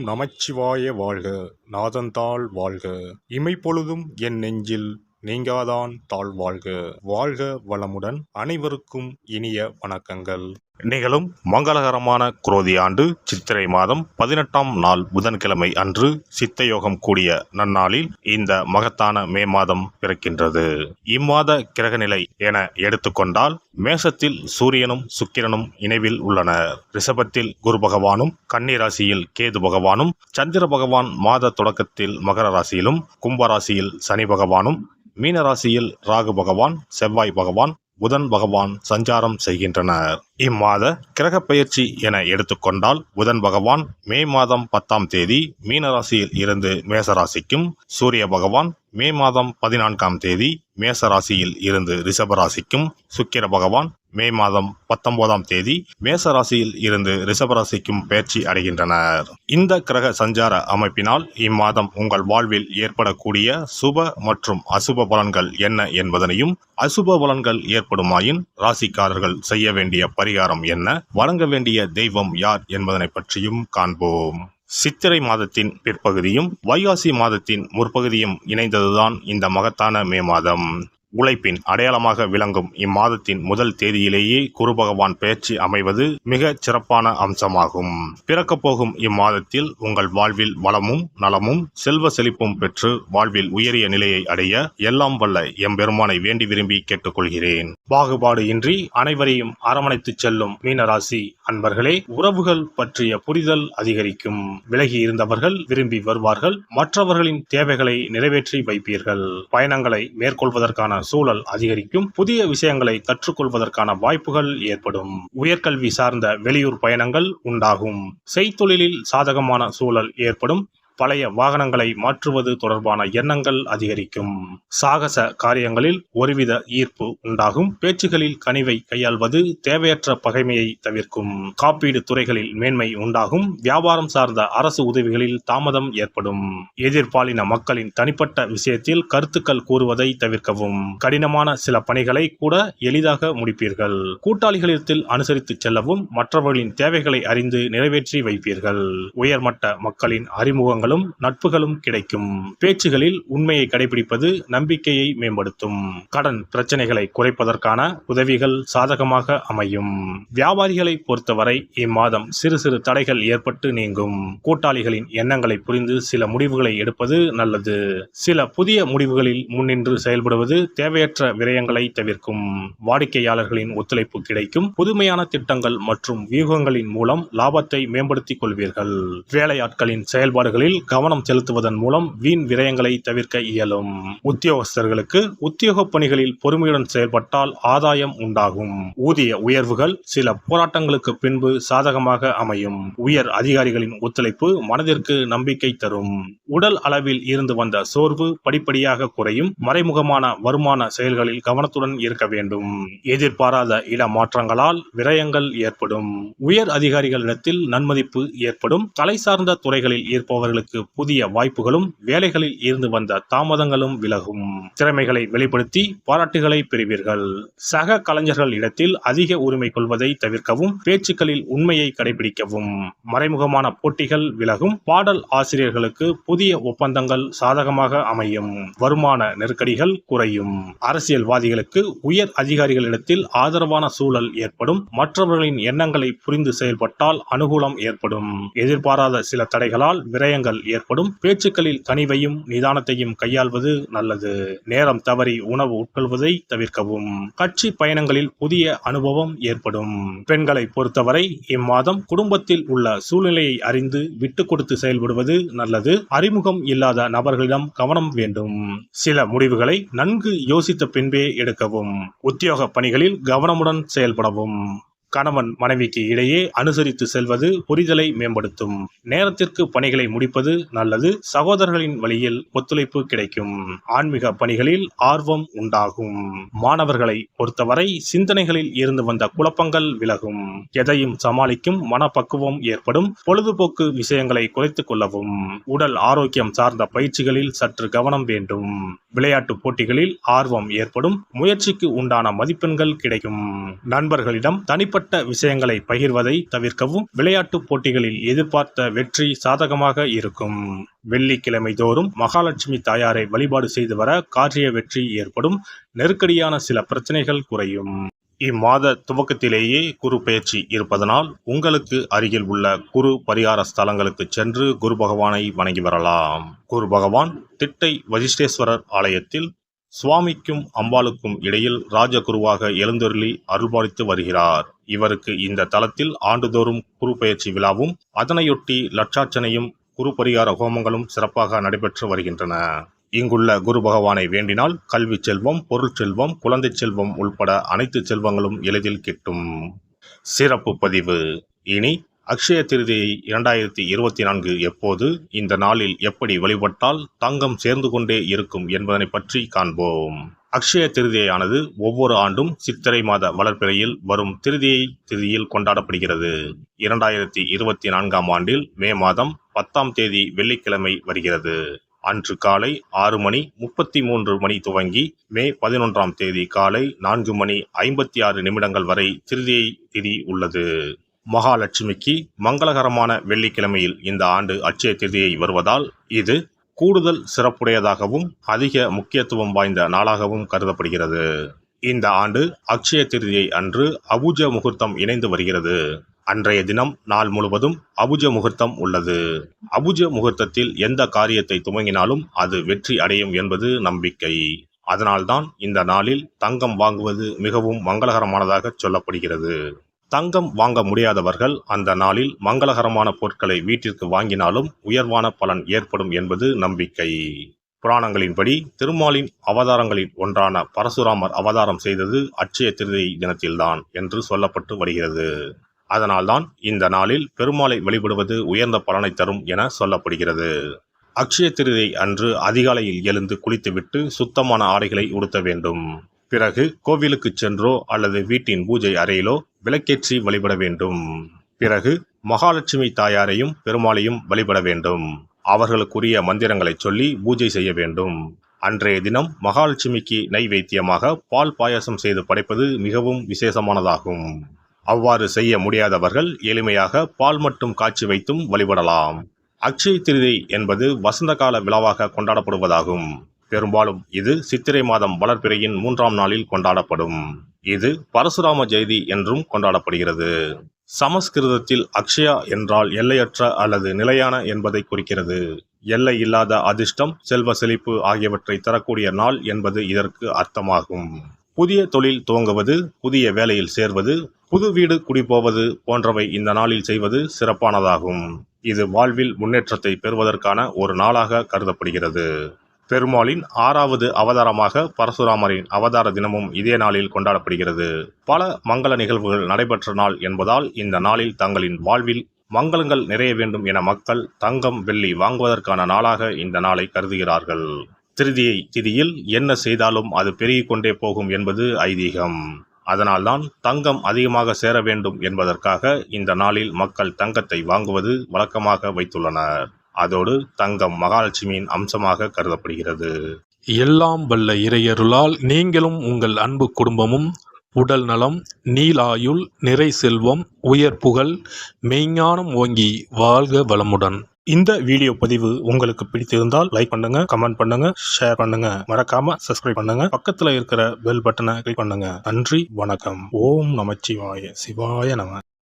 நமச்சிவாய வாழ்க. நாதன்தாள் வாழ்க. இமைப்பொழுதும் என் நெஞ்சில் நீங்காதான் தாழ்வாழ்க. வாழ்க வளமுடன். அனைவருக்கும் இனிய வணக்கங்கள். நிகழும் மங்களகரமான குரோதி ஆண்டு சித்திரை மாதம் 18ஆம் நாள் புதன்கிழமை அன்று சித்தயோகம் கூடிய நன்னாளில் இந்த மகத்தான மே மாதம் பிறக்கின்றது. இம்மாத கிரகநிலை என எடுத்துக்கொண்டால் மேசத்தில் சூரியனும் சுக்கிரனும் இணைவில் உள்ளனர். ரிஷபத்தில் குரு பகவானும், கன்னி ராசியில் கேது பகவானும், சந்திர பகவான் மாத தொடக்கத்தில் மகர ராசியிலும், கும்பராசியில் சனி பகவானும், மீன ராசியில் ராகு பகவான், செவ்வாய் பகவான், புதன் பகவான் சஞ்சாரம் செய்கின்றனர். இம்மாத கிரக பெயர்ச்சி என எடுத்துக்கொண்டால் புதன் பகவான் மே மாதம் 10ஆம் தேதி மீனராசியில் இருந்து மேசராசிக்கும், சூரிய பகவான் மே மாதம் 14ஆம் தேதி மேசராசியில் இருந்து ரிஷபராசிக்கும், சுக்கிர பகவான் மே மாதம் 19ஆம் தேதி மேசராசியில் இருந்து ரிஷபராசிக்கும் பெயர்ச்சி அடைகின்றனர். இந்த கிரக சஞ்சார அமைப்பினால் இம்மாதம் உங்கள் வாழ்வில் ஏற்படக்கூடிய சுப மற்றும் அசுப பலன்கள் என்ன என்பதனையும், அசுப பலன்கள் ஏற்படுமாயின் ராசிக்காரர்கள் செய்ய வேண்டிய பரிகாரம் என்ன, வணங்க வேண்டிய தெய்வம் யார் என்பதனை பற்றியும் காண்போம். சித்திரை மாதத்தின் பிற்பகுதியும் வைகாசி மாதத்தின் முற்பகுதியும் இணைந்ததுதான் இந்த மகத்தான மே மாதம். உழைப்பின் அடையாளமாக விளங்கும் இம்மாதத்தின் முதல் தேதியிலேயே குரு பகவான் பெயர்ச்சி அமைவது மிக சிறப்பான அம்சமாகும். பிறக்கப் போகும் இம்மாதத்தில் உங்கள் வாழ்வில் வளமும் நலமும் செல்வ செழிப்பும் பெற்று வாழ்வில் உயரிய நிலையை அடைய எல்லாம் வல்ல எம்பெருமானை வேண்டி விரும்பி கேட்டுக்கொள்கிறேன். பாகுபாடு இன்றி அனைவரையும் அரவணைத்து செல்லும் மீனராசி அன்பர்களே, உறவுகள் பற்றிய புரிதல் அதிகரிக்கும். விலகி இருந்தவர்கள் விரும்பி வருவார்கள். மற்றவர்களின் தேவைகளை நிறைவேற்றி வைப்பீர்கள். பயணங்களை மேற்கொள்வதற்கான சூழல் அதிகரிக்கும். புதிய விஷயங்களை கற்றுக்கொள்வதற்கான வாய்ப்புகள் ஏற்படும். உயர்கல்வி சார்ந்த வெளியூர் பயணங்கள் உண்டாகும். செய்தொழிலில் சாதகமான சூழல் ஏற்படும். பழைய வாகனங்களை மாற்றுவது தொடர்பான எண்ணங்கள் அதிகரிக்கும். சாகச காரியங்களில் ஒருவித ஈர்ப்பு உண்டாகும். பேச்சுகளில் கனிவை கையாள்வது தேவையற்ற பகைமையை தவிர்க்கும். காப்பீடு துறைகளில் மேன்மை உண்டாகும். வியாபாரம் சார்ந்த அரசு உதவிகளில் தாமதம் ஏற்படும். எதிர்பாலின மக்களின் தனிப்பட்ட விஷயத்தில் கருத்துக்கள் கூறுவதை தவிர்க்கவும். கடினமான சில பணிகளை கூட எளிதாக முடிப்பீர்கள். கூட்டாளிகளிடத்தில் அனுசரித்து செல்லவும் மற்றவர்களின் தேவைகளை அறிந்து நிறைவேற்றி வைப்பீர்கள். உயர்மட்ட மக்களின் அறிமுகங்கள் நட்புகளும் கிடைக்கும். பேச்சுகளில் உண்மையை கடைபிடிப்பது நம்பிக்கையை மேம்படுத்தும். கடன் பிரச்சனைகளை குறைப்பதற்கான உதவிகள் சாதகமாக அமையும். வியாபாரிகளை பொறுத்தவரை இம்மாதம் சிறு சிறு தடைகள் ஏற்பட்டு நீங்கும். கூட்டாளிகளின் எண்ணங்களை புரிந்து சில முடிவுகளை எடுப்பது நல்லது. சில புதிய முடிவுகளில் முன்னின்று செயல்படுவது தேவையற்ற விரயங்களை தவிர்க்கும். வாடிக்கையாளர்களின் ஒத்துழைப்பு கிடைக்கும். புதுமையான திட்டங்கள் மற்றும் வியூகங்களின் மூலம் லாபத்தை மேம்படுத்திக் கொள்வீர்கள். வேலையாட்களின் செயல்பாடுகளில் கவனம் செலுத்துவதன் மூலம் வீண் விரயங்களை தவிர்க்க இயலும். உத்தியோகஸ்தர்களுக்கு உத்தியோக பணிகளில் பொறுமையுடன் செயல்பட்டால் ஆதாயம் உண்டாகும். ஊதிய உயர்வுகள் சில போராட்டங்களுக்கு பின்பு சாதகமாக அமையும். உயர் அதிகாரிகளின் ஒத்துழைப்பு மனதிற்கு நம்பிக்கை தரும். உடல் அளவில் இருந்து வந்த சோர்வு படிப்படியாக குறையும். மறைமுகமான வருமான செயல்களில் கவனத்துடன் இருக்க வேண்டும். எதிர்பாராத இட மாற்றங்களால் விரயங்கள் ஏற்படும். உயர் அதிகாரிகளிடத்தில் நன்மதிப்பு ஏற்படும். கலை சார்ந்த துறைகளில் இருப்பவர்களுக்கு புதிய வாய்ப்புகளும் வேலைகளில் இருந்து வந்த தாமதங்களும் விலகும். திறமைகளை வெளிப்படுத்தி பாராட்டுகளை பெறுவீர்கள். சக கலைஞர்கள் இடத்தில் அதிக உரிமை கொள்வதை தவிர்க்கவும். பேச்சுக்களில் உண்மையை கடைபிடிக்கவும். மறைமுகமான போட்டிகள் விலகும். பாடல் ஆசிரியர்களுக்கு புதிய ஒப்பந்தங்கள் சாதகமாக அமையும். வருமான நெருக்கடிகள் குறையும். அரசியல்வாதிகளுக்கு உயர் அதிகாரிகளிடத்தில் ஆதரவான சூழல் ஏற்படும். மற்றவர்களின் எண்ணங்களை புரிந்து செயல்பட்டால் அனுகூலம் ஏற்படும். எதிர்பாராத சில தடைகளால் விரயங்கள் ஏற்படும். பேச்சுக்களில் கனிவையும் நிதானத்தையும் கையாள்வது நல்லது. நேரம் தவறி உணவு உட்கொள்வதை தவிர்க்கவும். கட்சி பயணங்களில் புதிய அனுபவம் ஏற்படும். பெண்களை பொறுத்தவரை இம்மாதம் குடும்பத்தில் உள்ள சூழ்நிலையை அறிந்து விட்டு கொடுத்து செயல்படுவது நல்லது. அறிமுகம் இல்லாத நபர்களிடம் கவனம் வேண்டும். சில முடிவுகளை நன்கு யோசித்த பின்பே எடுக்கவும். உத்தியோக பணிகளில் கவனமுடன் செயல்படவும். கணவன் மனைவிக்கு இடையே அனுசரித்து செல்வது புரிதலை மேம்படுத்தும். நேரத்திற்கு பணிகளை முடிப்பது நல்லது. சகோதரர்களின் வழியில் ஒத்துழைப்பு கிடைக்கும். ஆன்மீக பணிகளில் ஆர்வம் உண்டாகும். மாணவர்களை பொறுத்தவரை சிந்தனைகளில் இருந்து வந்த குழப்பங்கள் விலகும். எதையும் சமாளிக்கும் மனப்பக்குவம் ஏற்படும். பொழுதுபோக்கு விஷயங்களை குறைத்துக் கொள்ளவும். உடல் ஆரோக்கியம் சார்ந்த பயிற்சிகளில் சற்று கவனம் வேண்டும். விளையாட்டு போட்டிகளில் ஆர்வம் ஏற்படும். முயற்சிக்கு உண்டான மதிப்பெண்கள் கிடைக்கும். நண்பர்களிடம் தனிப்பட்ட தனிப்பட்ட விஷயங்களை பகிர்வதை தவிர்க்கவும். விளையாட்டு போட்டிகளில் எதிர்பார்த்த வெற்றி சாதகமாக இருக்கும். வெள்ளிக்கிழமை தோறும் மகாலட்சுமி தாயாரை வழிபாடு செய்து வர காரிய வெற்றி ஏற்படும். நெருக்கடியான சில பிரச்சனைகள் குறையும். இம்மாத துவக்கத்திலேயே குரு பெயர்ச்சி இருப்பதனால் உங்களுக்கு அருகில் உள்ள குரு பரிகார ஸ்தலங்களுக்கு சென்று குரு பகவானை வணங்கி வரலாம். குரு பகவான் திட்டை வசிஷ்டேஸ்வரர் ஆலயத்தில் சுவாமிக்கும் அம்பாளுக்கும் இடையில் ராஜகுருவாக எழுந்தருளி அருள்பாலித்து வருகிறார். இவருக்கு இந்த தலத்தில் ஆண்டுதோறும் குரு பெயர்ச்சி விழாவும் அதனையொட்டி லட்சார்ச்சனையும் குரு பரிகார ஹோமங்களும் சிறப்பாக நடைபெற்று வருகின்றன. இங்குள்ள குரு பகவானை வேண்டினால் கல்வி செல்வம், பொருள் செல்வம், குழந்தை செல்வம் உள்பட அனைத்து செல்வங்களும் எளிதில் கிட்டும். சிறப்பு பதிவு. இனி அக்ஷய திருதியை 2024 எப்போது, இந்த நாளில் எப்படி வழிபட்டால் தங்கம் சேர்ந்து கொண்டே இருக்கும் என்பதனை பற்றி காண்போம். அக்ஷய திருதியானது ஒவ்வொரு ஆண்டும் சித்திரை மாத வளர்பிறையில் வரும் திருதியை திதியில் கொண்டாடப்படுகிறது. 2024 ஆண்டில் மே மாதம் 10ஆம் தேதி வெள்ளிக்கிழமை வருகிறது. அன்று காலை 6:33 துவங்கி மே 11ஆம் தேதி காலை 4:56 வரை திருதியை திதி உள்ளது. மகாலட்சுமிக்கு மங்களகரமான வெள்ளிக்கிழமையில் இந்த ஆண்டு அட்சய திருதியை வருவதால் இது கூடுதல் சிறப்புடையதாகவும் அதிக முக்கியத்துவம் வாய்ந்த நாளாகவும் கருதப்படுகிறது. இந்த ஆண்டு அட்சய திருதியை அன்று அபுஜ முகூர்த்தம் இணைந்து வருகிறது. அன்றைய தினம் நாள் முழுவதும் அபுஜ முகூர்த்தம் உள்ளது. அபுஜ முகூர்த்தத்தில் எந்த காரியத்தை துவங்கினாலும் அது வெற்றி அடையும் என்பது நம்பிக்கை. அதனால்தான் இந்த நாளில் தங்கம் வாங்குவது மிகவும் மங்களகரமானதாக சொல்லப்படுகிறது. தங்கம் வாங்க முடியாதவர்கள் அந்த நாளில் மங்களகரமான பொருட்களை வீட்டிற்கு வாங்கினாலும் உயர்வான பலன் ஏற்படும் என்பது நம்பிக்கை. புராணங்களின்படி திருமாலின் அவதாரங்களில் ஒன்றான பரசுராமர் அவதாரம் செய்தது அட்சய திருதியை தினத்தில்தான் என்று சொல்லப்பட்டு வருகிறது. அதனால்தான் இந்த நாளில் பெருமாளை வழிபடுவது உயர்ந்த பலனை தரும் என சொல்லப்படுகிறது. அக்ஷய திருதியை அன்று அதிகாலையில் எழுந்து குளித்துவிட்டு சுத்தமான ஆடைகளை உடுத்த வேண்டும். பிறகு கோவிலுக்கு சென்றோ அல்லது வீட்டின் பூஜை அறையிலோ விளக்கேற்றி வழிபட வேண்டும். பிறகு மகாலட்சுமி தாயாரையும் பெருமாளையும் வழிபட வேண்டும். அவர்களுக்குரிய மந்திரங்களை சொல்லி பூஜை செய்ய வேண்டும். அன்றைய தினம் மகாலட்சுமிக்கு நைவேத்தியமாக பால் பாயாசம் செய்து படைப்பது மிகவும் விசேஷமானதாகும். அவ்வாறு செய்ய முடியாதவர்கள் எளிமையாக பால் மட்டும் காய்ச்சி வைத்தும் வழிபடலாம். அக்ஷய திருதியை என்பது வசந்த கால விழாவாக கொண்டாடப்படுவதாகும். பெரும்பாலும் இது சித்திரை மாதம் வளர்பிறையின் 3ஆம் நாளில் கொண்டாடப்படும். இது பரசுராம ஜெயதி என்றும் கொண்டாடப்படுகிறது. சமஸ்கிருதத்தில் அக்ஷயா என்றால் எல்லையற்ற அல்லது நிலையான என்பதை குறிக்கிறது. எல்லை இல்லாத அதிர்ஷ்டம், செல்வ செழிப்பு ஆகியவற்றை தரக்கூடிய நாள் என்பது இதற்கு அர்த்தமாகும். புதிய தொழில் துவங்குவது, புதிய வேலையில் சேர்வது, புது வீடு குடிபோவது போன்றவை இந்த நாளில் செய்வது சிறப்பானதாகும். இது வாழ்வில் முன்னேற்றத்தை பெறுவதற்கான ஒரு நாளாக கருதப்படுகிறது. பெருமாளின் 6வது அவதாரமாக பரசுராமரின் அவதார தினமும் இதே நாளில் கொண்டாடப்படுகிறது. பல மங்கள நிகழ்வுகள் நடைபெற்ற நாள் என்பதால் இந்த நாளில் தங்களின் வாழ்வில் மங்களங்கள் நிறைய வேண்டும் என மக்கள் தங்கம், வெள்ளி வாங்குவதற்கான நாளாக இந்த நாளை கருதுகிறார்கள். திருதியை திதியில் என்ன செய்தாலும் அது பெருகிக் கொண்டே போகும் என்பது ஐதீகம். அதனால்தான் தங்கம் அதிகமாக சேர வேண்டும் என்பதற்காக இந்த நாளில் மக்கள் தங்கத்தை வாங்குவது வழக்கமாக வைத்துள்ளனர். அதோடு தங்கம் மகாலட்சுமியின் அம்சமாக கருதப்படுகிறது. எல்லாம் வல்ல இறையருளால் நீங்களும் உங்கள் அன்பு குடும்பமும் உடல் நலம், நீலாயுள், நிறை செல்வம், உயர் புகழ், மெய்ஞானம் ஓங்கி வாழ்க வளமுடன். இந்த வீடியோ பதிவு உங்களுக்கு பிடித்திருந்தால் லைக் பண்ணுங்க, கமெண்ட் பண்ணுங்க, ஷேர் பண்ணுங்க, மறக்காம சப்ஸ்கிரைப் பண்ணுங்க, பக்கத்துல இருக்கிற பெல் பட்டனை கிளிக் பண்ணுங்க. நன்றி, வணக்கம். ஓம் நமச்சிவாய. சிவாய நம.